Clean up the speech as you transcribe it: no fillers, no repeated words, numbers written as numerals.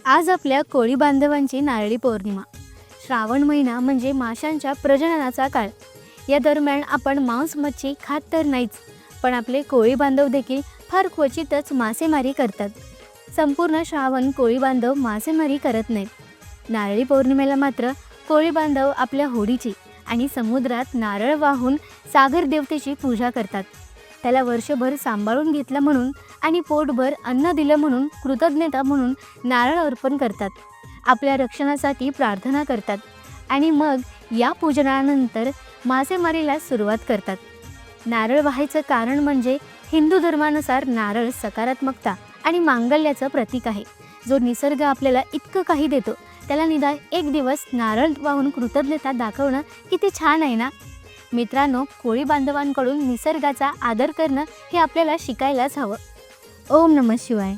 आज आपल्या कोळी बांधवांची नारळी पौर्णिमा. श्रावण महिना म्हणजे माशांच्या प्रजननाचा काळ. या दरम्यान आपण मांस मच्छी खात तर नाहीच, पण आपले कोळी बांधव देखील फार क्वचितच मासेमारी करतात. संपूर्ण श्रावण कोळी बांधव मासेमारी करत नाहीत. नारळी पौर्णिमेला मात्र कोळी बांधव आपल्या होडीची आणि समुद्रात नारळ वाहून सागर देवतेची पूजा करतात. त्याला वर्षभर सांभाळून घेतलं म्हणून आणि पोटभर अन्न दिलं म्हणून कृतज्ञता म्हणून नारळ अर्पण करतात. आपल्या रक्षणासाठी प्रार्थना करतात आणि मग या पूजनानंतर मासेमारीला सुरुवात करतात. नारळ वाहायचं कारण म्हणजे हिंदू धर्मानुसार नारळ सकारात्मकता आणि मांगल्याचं प्रतीक आहे. जो निसर्ग आपल्याला इतकं काही देतो त्याला निदान एक दिवस नारळ वाहून कृतज्ञता दाखवणं किती छान आहे ना. मित्रांनो, कोळी बांधवांकडून निसर्गाचा आदर करणं हे आपल्याला शिकायलाच हवं. ओम नमः शिवाय.